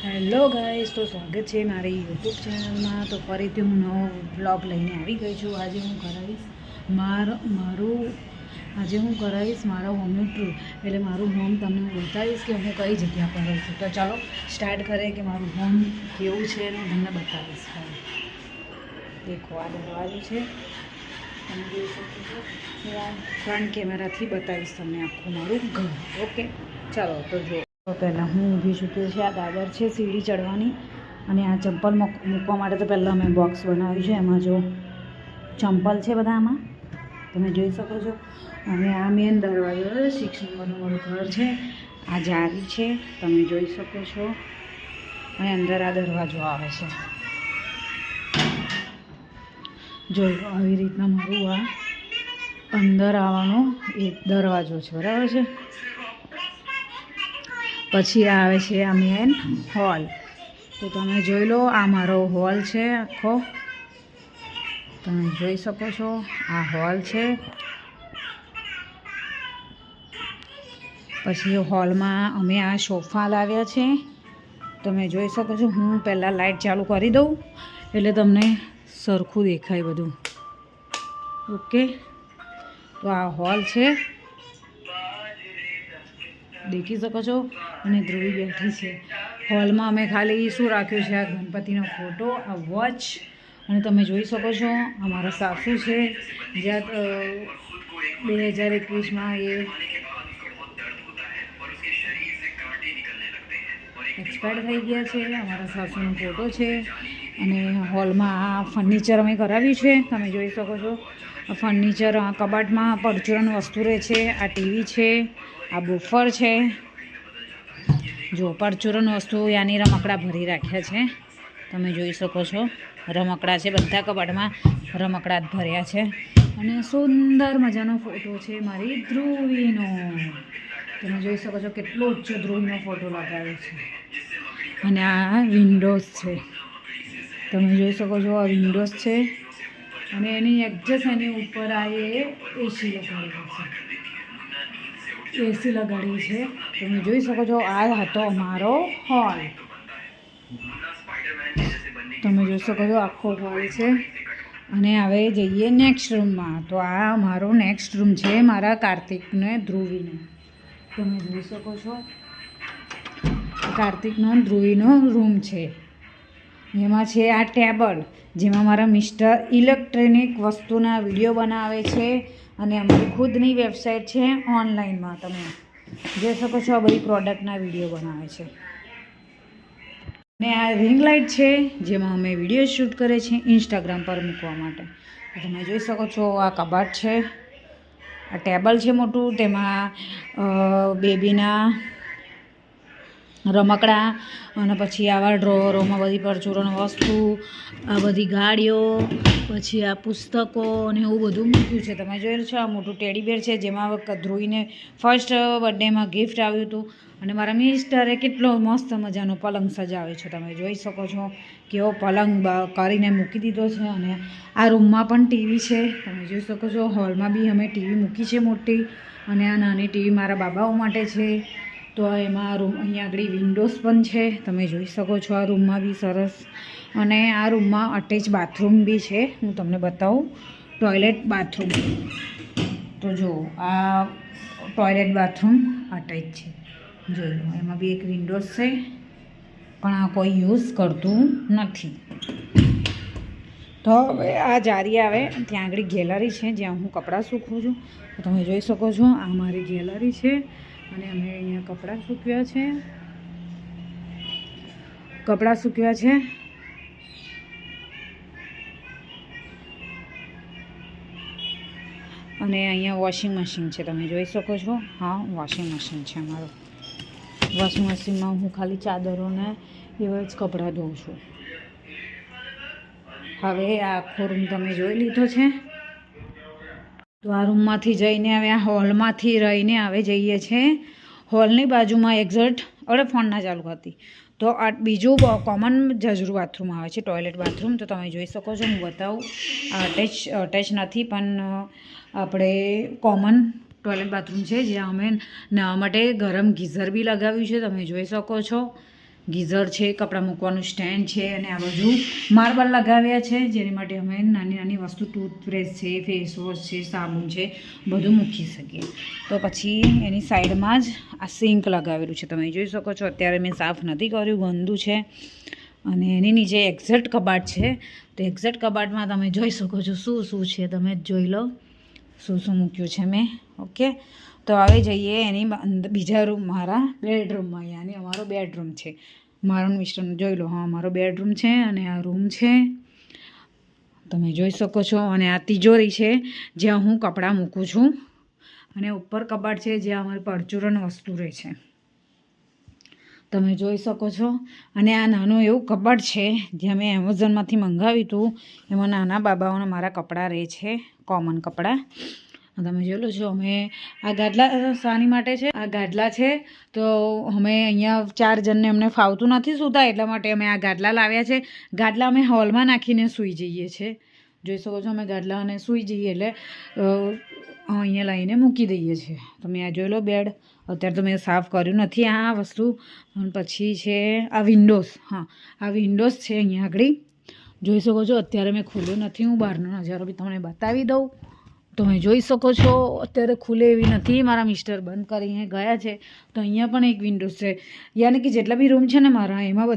Hello guys, તો સ્વાગત છે મારી યુટ્યુબ ચેનલમાં। તો ફરીથી હું નવો વ્લોગ લઈને આવી ગઈ છું। આજે હું કરાવીશ મારા હોમનું ટૂર, એટલે મારું હોમ તમને હું બતાવીશ કે હું કઈ જગ્યા પર રહું છું। તો ચાલો સ્ટાર્ટ કરીએ કે મારું હોમ કેવું છે અને હું તમને બતાવીશ। દેખો, આ દરવાજો છે, તમે જોઈ શકો છો। ફ્રન્ટ કેમેરાથી બતાવીશ તમને આખું મારું ઘર। ઓકે, ચાલો તો જો તો પહેલાં હું ઊભી છું કે છે, આ દાદર છે સીડી ચડવાની, અને આ ચંપલ મૂકવા માટે તો પહેલાં મેં બોક્સ બનાવ્યું છે। એમાં જો ચંપલ છે બધા, આમાં તમે જોઈ શકો છો। અને આ મેન દરવાજો 6 નંબરનું મારું ઘર છે। આ જારી છે, તમે જોઈ શકો છો, અને અંદર આ દરવાજો આવે છે। જોઈ આવી રીતના મારું આ અંદર આવવાનો એક દરવાજો છે, બરાબર છે। પછી આવે છે આ મેન હોલ। તો તમે જોઈ લો, આ મારો હોલ છે આખો, તમે જોઈ શકો છો। આ હોલ છે। પછી હોલમાં અમે આ સોફા લાવ્યા છે, તમે જોઈ શકો છો। હું પહેલાં લાઇટ ચાલુ કરી દઉં એટલે તમને સરખું દેખાય બધું। ઓકે, તો આ હોલ છે, દેખી શકો છો। અને ધ્રુવી બેઠી છે। હોલમાં અમે ખાલી શું રાખ્યું છે, આ ગણપતિનો ફોટો, આ વોચ, અને તમે જોઈ શકો છો અમારા સાસુ છે, જ્યાં 2021માં એ એક્સપાયર થઈ ગયા છે। અમારા સાસુનો ફોટો છે। અને હોલમાં આ ફર્નિચર અમે કરાવ્યું છે, તમે જોઈ શકો છો। આ ફર્નિચર કબાટમાં પરચુરણ વસ્તુ રહે છે। આ ટીવી છે, આ બુફર છે, જો પરચુરણ વસ્તુ યાની રમકડા ભરી રાખ્યા છે, તમે જોઈ શકો છો। રમકડા છે, બધા કબાટમાં રમકડા જ ભર્યા છે। અને સુંદર મજાનો ફોટો છે મારી ધ્રુવીનો, તમે જોઈ શકો છો કેટલો ઊંચો ધ્રુવીનો ફોટો લગાવ્યો છે। અને આ વિન્ડોઝ છે, તમે જોઈ શકો છો, આ વિન્ડોઝ છે। અને એની એડજસ્ટ એની ઉપર આ એસી લગાડી છે, તમે જોઈ શકો છો। આ હતો અમારો હોલ, તમે જોઈ શકો છો, આખો હોલ છે। અને હવે જઈએ નેક્સ્ટ રૂમમાં। તો આ મારો નેક્સ્ટ રૂમ છે મારા કાર્તિકને ધ્રુવીનો, તમે જોઈ શકો છો। કાર્તિકનો ધ્રુવીનો રૂમ છે। એમાં છે આ ટેબલ, જેમાં મારા મિસ્ટર ઇલેક્ટ્રોનિક વસ્તુના વિડીયો બનાવે છે। અને અમારી ખુદની વેબસાઇટ છે, ઓનલાઈનમાં તમે જોઈ શકો છો, આ બધી પ્રોડક્ટના વિડીયો બનાવે છે। અને આ રિંગ લાઇટ છે, જેમાં અમે વિડીયો શૂટ કરે છે ઇન્સ્ટાગ્રામ પર મૂકવા માટે, તમે જોઈ શકો છો। આ કબાટ છે, આ ટેબલ છે મોટું, તેમાં બેબીના રમકડા, અને પછી આવા ડ્રોવરોમાં બધી પરચુરણ વસ્તુ, આ બધી ગાડીઓ, પછી આ પુસ્તકો અને એવું બધું મૂક્યું છે, તમે જોયેલું છે। આ મોટું ટેડી બેર છે, જેમાં ધ્રુવીને ફર્સ્ટ બર્થડેમાં ગિફ્ટ આવ્યું હતું। અને મારા મિસ્ટરે કેટલો મસ્ત મજાનો પલંગ સજાવ્યો છે, તમે જોઈ શકો છો કેવો પલંગ કરીને મૂકી દીધો છે। અને આ રૂમમાં પણ ટીવી છે, તમે જોઈ શકો છો। હોલમાં બી અમે ટીવી મૂકી છે મોટી, અને આ નાની ટીવી મારા બાબાઓ માટે છે। તો એમાં અહીંયા આગળ વિન્ડોઝ પણ છે, તમે જોઈ શકો છો। આ રૂમમાં બી સરસ, અને આ રૂમમાં અટેચ બાથરૂમ બી છે, હું તમને બતાવું। ટોયલેટ બાથરૂમ, તો જો આ ટોયલેટ બાથરૂમ અટેચ છે, જોઈ લો। એમાં બી એક વિન્ડોઝ છે, પણ આ કોઈ યુઝ કરતું નથી। તો હવે આ જારી આવે, ત્યાં આગળ ગેલેરી છે, જ્યાં હું કપડાં સૂકવું છું, તો તમે જોઈ શકો છો। આ મારી ગેલેરી છે, અને અમે અહીંયા કપડાં સૂકવ્યા છે। અને અહીંયા વોશિંગ મશીન છે, તમે જોઈ શકો છો। હા, વોશિંગ મશીન છે અમારું। વોશિંગ મશીનમાં હું ખાલી ચાદરોને એવા જ કપડાં ધોઉં છું। હવે આ આખો રૂમ તમે જોઈ લીધો છે। તો આ રૂમમાંથી જઈને હવે આ હોલમાંથી રહીને હવે જઈએ છીએ હોલની બાજુમાં એક્ઝેક્ટ, ફોન ના ચાલુ કરતી, તો આ બીજું કોમન જજરું બાથરૂમ આવે છે, ટોયલેટ બાથરૂમ, તો તમે જોઈ શકો છો। હું બતાવું, અટેચ નથી, પણ આપણે કોમન ટોયલેટ બાથરૂમ છે, જ્યાં અમે નાહવા માટે ગરમ ગીઝર બી લગાવ્યું છે, તમે જોઈ શકો છો। ગીઝર છે, કપડાં મૂકવાનું સ્ટેન્ડ છે અને આ બાજુ માર્બલ લગાવ્યા છે, જેની માટે અમે નાની નાની વસ્તુ ટૂથબ્રશ છે, ફેસ વોશ છે, સાબુ છે, બધું મૂકી શકીએ. તો પછી એની સાઈડમાં જ આ સિંક લગાવેલું છે, તમે જોઈ શકો છો. અત્યારે મેં સાફ નથી કર્યું, ગંદુ છે. અને એની નીચે એક્ઝેક્ટ કબાટ છે. તો એક્ઝેક્ટ કબાટમાં તમે જોઈ શકો છો શું શું છે, તમે જ જોઈ લો શું શું મૂક્યું છે મેં. ઓકે, તો હવે જઈએ એની બીજા રૂમ, મારા બેડરૂમમાં. યાની અમારો બેડરૂમ છે, મારો મિસ્ટરનો જોઈ લો. હા, મારો બેડરૂમ છે અને આ રૂમ છે, તમે જોઈ શકો છો. અને આ તિજોરી છે જ્યાં હું કપડાં મૂકું છું, અને ઉપર કબાટ છે જ્યાં અમારી પરચુરણ વસ્તુ રહે છે, તમે જોઈ શકો છો. અને આ નાનું એવું કબાટ છે જ્યાં મેં એમેઝોનમાંથી મંગાવ્યું હતું. એમાં નાના બાબાઓના મારા કપડાં રહે છે, કોમન કપડાં. તમે જોઈ લો છો. અમે આ ગાદલા શાની માટે છે, આ ગાદલા છે. તો અમે અહીંયા 4 જણને અમને ફાવતું નથી સૂતા, એટલા માટે અમે આ ગાદલા લાવ્યા છે. ગાદલા અમે હોલમાં નાખીને સૂઈ જઈએ છીએ, જોઈ શકો છો. અમે ગાદલા અને સૂઈ જઈએ એટલે અહીંયા લાવીને મૂકી દઈએ છીએ. તમે આ જોઈ લો બેડ. અત્યારે તો મેં સાફ કર્યું નથી આ વસ્તુ. પછી છે આ વિન્ડોઝ. હા, આ વિન્ડોઝ છે અહીંયા આગળ, જોઈ શકો છો. અત્યારે મેં ખોલ્યું નથી, હું બહારનો નજારો બી તમને બતાવી દઉં. તમે જોઈ શકો છો અત્યારે ખુલે એવી નથી, મારા મિસ્ટર બંધ કરીને ગયા છે. તો અહીંયા પણ એક વિન્ડોઝ છે, યાની કે જેટલા બી રૂમ છે ને મારા, એમાં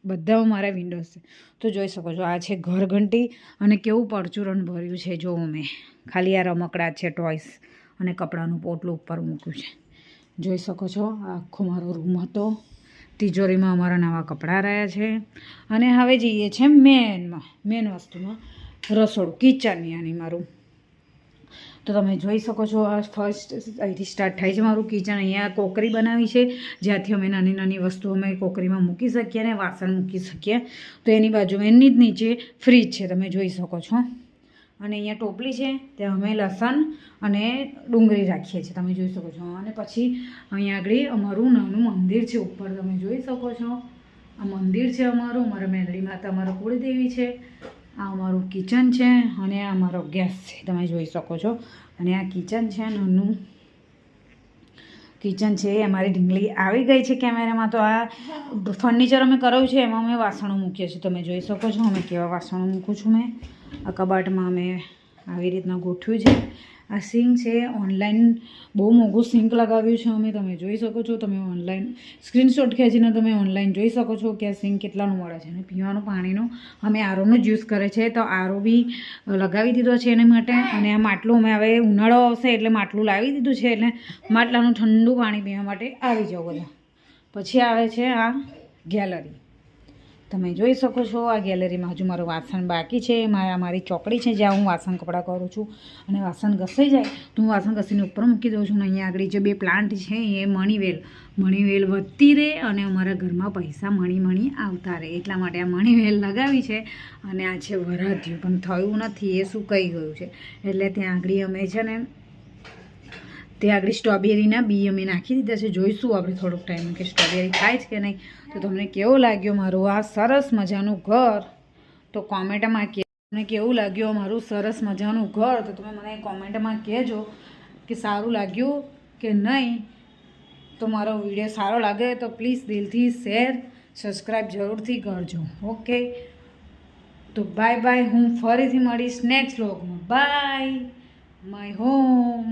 બધા મારા વિન્ડોઝ છે. તો જોઈ શકો છો. આ છે ઘરઘંટી, અને કેવું પરચુરણ ભર્યું છે જો. મેં ખાલી આ રમકડા છે, ટોયસ અને કપડાનું પોટલું ઉપર મૂક્યું છે, જોઈ શકો છો. આ આખો મારો રૂમ હતો. તિજોરીમાં અમારા નવા કપડાં રહ્યા છે. અને હવે જઈએ છીએ મેન વસ્તુમાં, રસોડું, કિચન. યાની મારું, તો તમે જોઈ શકો છો. આ ફર્સ્ટ અહીંથી સ્ટાર્ટ થાય છે મારું કિચન. અહીંયા કોકરી બનાવી છે જ્યાંથી અમે નાની નાની વસ્તુ અમે કોકરીમાં મૂકી શકીએ અને વાસણ મૂકી શકીએ. તો એની બાજુમાં એની જ નીચે ફ્રીજ છે, તમે જોઈ શકો છો. અને અહીંયા ટોપલી છે, ત્યાં અમે લસણ અને ડુંગળી રાખીએ છીએ, તમે જોઈ શકો છો. અને પછી અહીંયા આગળ અમારું નાનું મંદિર છે ઉપર, તમે જોઈ શકો છો. આ મંદિર છે અમારું, અમારા મેલડી માતા, અમારા કુળદેવી છે. આ અમારું કિચન છે અને આ અમારો ગેસ છે, તમે જોઈ શકો છો. અને આ કિચન છે, નાનું કિચન છે. અમારી ઢીંગલી આવી ગઈ છે કેમેરામાં. તો આ ફર્નિચર અમે કરાવ્યું છે, એમાં અમે વાસણો મૂકીએ છીએ, તમે જોઈ શકો છો. અમે કેવા વાસણો મૂકું છું મેં. આ કબાટમાં અમે આવી રીતના ગોઠવ્યું છે. આ સિંક છે, ઓનલાઈન બહુ મોંઘું સિંક લગાવ્યું છે અમે, તમે જોઈ શકો છો. તમે ઓનલાઈન સ્ક્રીનશોટ ખેંચીને તમે ઓનલાઈન જોઈ શકો છો કે આ સિંક કેટલાનું મળે છે. અને પીવાનું પાણીનું અમે આરોનું જ યુઝ કરે છે, તો આરો બી લગાવી દીધો છે એના માટે. અને આ માટલું અમે હવે ઉનાળો આવશે એટલે માટલું લાવી દીધું છે, એટલે માટલાનું ઠંડુ પાણી પીવા માટે આવી જાવ બધા. પછી આવે છે આ ગેલેરી, તમે જોઈ શકો છો. આ ગેલેરીમાં હજુ મારું વાસણ બાકી છે. મારી ચોકડી છે જ્યાં હું વાસણ કપડાં કરું છું. અને વાસણ ઘસાઈ જાય તો હું વાસણ ઘસીને ઉપર મૂકી દઉં છું. અને અહીંયા આગળ જે 2 પ્લાન્ટ છે એ મણીવેલ વધતી રહે અને અમારા ઘરમાં પૈસા મણી આવતા રહે, એટલા માટે આ મણીવેલ લગાવી છે. અને આ છે વરાધ્યું, પણ થયું નથી, એ સુકાઈ ગયું છે. એટલે ત્યાં આગળ અમે છે ને ત્યાં આગળ સ્ટ્રોબેરીના બી અમે નાખી દીધા છે. જોઈશું આપણે થોડોક ટાઈમ કે સ્ટ્રોબેરી ખાય છે કે નહીં. તો તમને કેવું લાગ્યું મારું આ સરસ મજાનું ઘર, તો કોમેન્ટમાં કહે. તમને કેવું લાગ્યું મારું સરસ મજાનું ઘર, તો તમે મને કોમેન્ટમાં કહેજો કે સારું લાગ્યું કે નહીં. તો મારો વિડીયો સારો લાગે તો પ્લીઝ દિલથી શેર, સબસ્ક્રાઈબ જરૂરથી કરજો. ઓકે, તો બાય બાય. હું ફરીથી મળીશ નેક્સ્ટ વ્લોગમાં. Bye, my home.